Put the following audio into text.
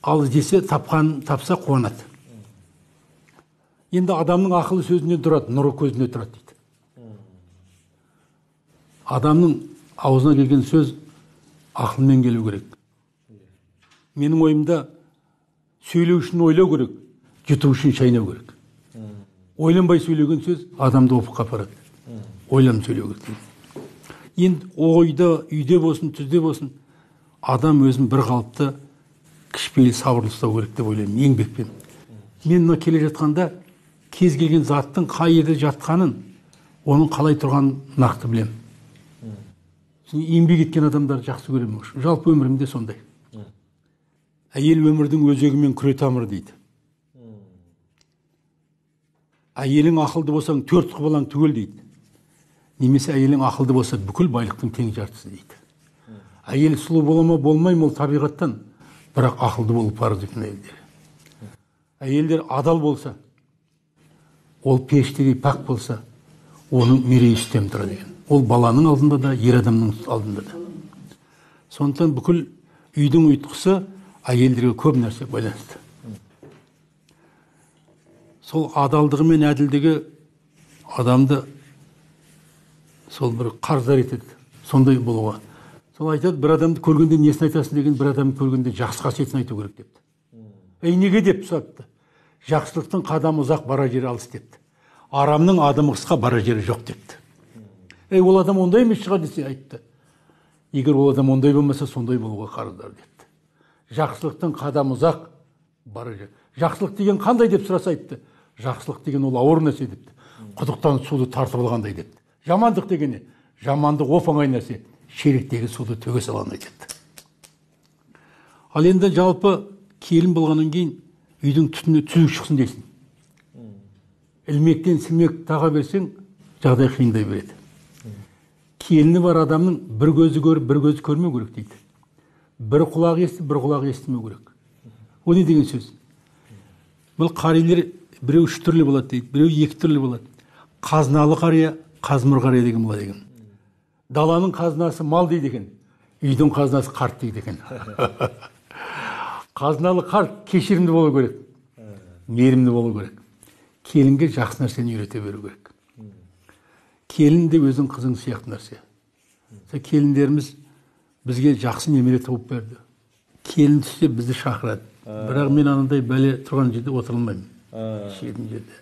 Ал іздесе тапса қуанады. Енді адамның ақылы сөзінен тұрады, нұры көзіне тұрады дейді. Адамның аузына келген сөз ақылмен келу керек. Менің ойымда сөйлеу үшін ойлау керек, жұту үшін шайнау керек. Ойланбай сөйлеген сөз адамды опыққа апарады. Ойланып сөйлеу керек. Енді ойда, үйде болсын, түзде болсын, адам өзін бір қалыпты кішіпейіл сабырлы ұстау керек деп ойлаймын, еңбекпен. Мен мына келе жатқанда кез келген заттың қай жерде жатқанын, оның қалай тұрғанын нақты білемін. Еңбек еткен адамдарды жақсы көремін. Жалпы өмірімде сондай. Әйел өмірдің өзегімен күре тамыры дейді. Әйелің ақылды болсаң, 4 құбылаң түгел дейді. Немесе әйелің ақылды болса, бүкіл байлықтың тең жартысы дейді. Әйел сұлу бола ма, болмай ма, ол табиғаттан, бірақ ақылды болып парыз екен әйелдер. Әйелдер адал болса, ол періштедей пак болса, оның мерейі үстем тұрады екен. Ол баланың алдында да, ер адамның алдында да. Сондықтан бүкіл үйдің ұйытқысы әйелдерге көп нәрсе байланысты. Сол адалдығы мен әділдігі адамды сол бір қарыздар етеді. Сондай болуға. Сол айтады, бір адамды көргенде несін айтасың деген, бір адамды көргенде жақсы қасиетін айту керек депті. Неге деп сұрапты. Жақсылықтың қадамы ұзақ, бара жері алыс депті. Арамның адымы қысқа, бара жері жоқ депті. Ол адам ондай емес шығар десе айтты. Егер ол адам ондай болмаса, сондай болуға қарыздар депті. Жақсылықтың қадамы ұзақ, бара жері. Жақсылық деген қандай деп сұраса айтты. Жақсылық деген ол ауыр нәрсе депті. Құдықтан суды тартып алғандай депті. Жамандық дегені, жамандық оп-оңай нәрсе. Шелектегі суды төге салғандай депті. Ал енді жалпы келін болғаннан кейін үйдің түтіні түзу шықсын дейсің. Ілмектен сілмек таға берсең, жағдай қиындай береді. Келіні бар адамның бір көзі көріп, бір көзі көрмеу керек дейді. Бір құлақ естіп, бір құлақ естімеу керек. О не деген сөз? Бұл қарилер біреу 3 түрлі болады дейді, біреу 2 түрлі болады. Қазыналы қария, қазмыр қария деген болады екен. Даланың қазынасы мал дейді екен, үйдің қазынасы қарт дейді екен. Қазыналы қарт кешірімді болу керек, мейірімді болу керек. Келінге жақсы нәрсені үйрете беру керек. Келін де өзің қызың сияқты нәрсе. Келіндеріміз бізге жақсы немере тауып берді. Келін түссе бізді шақырады. Бірақ мен анандай бәле тұрған жерде отырылмаймын. Шетін жерде.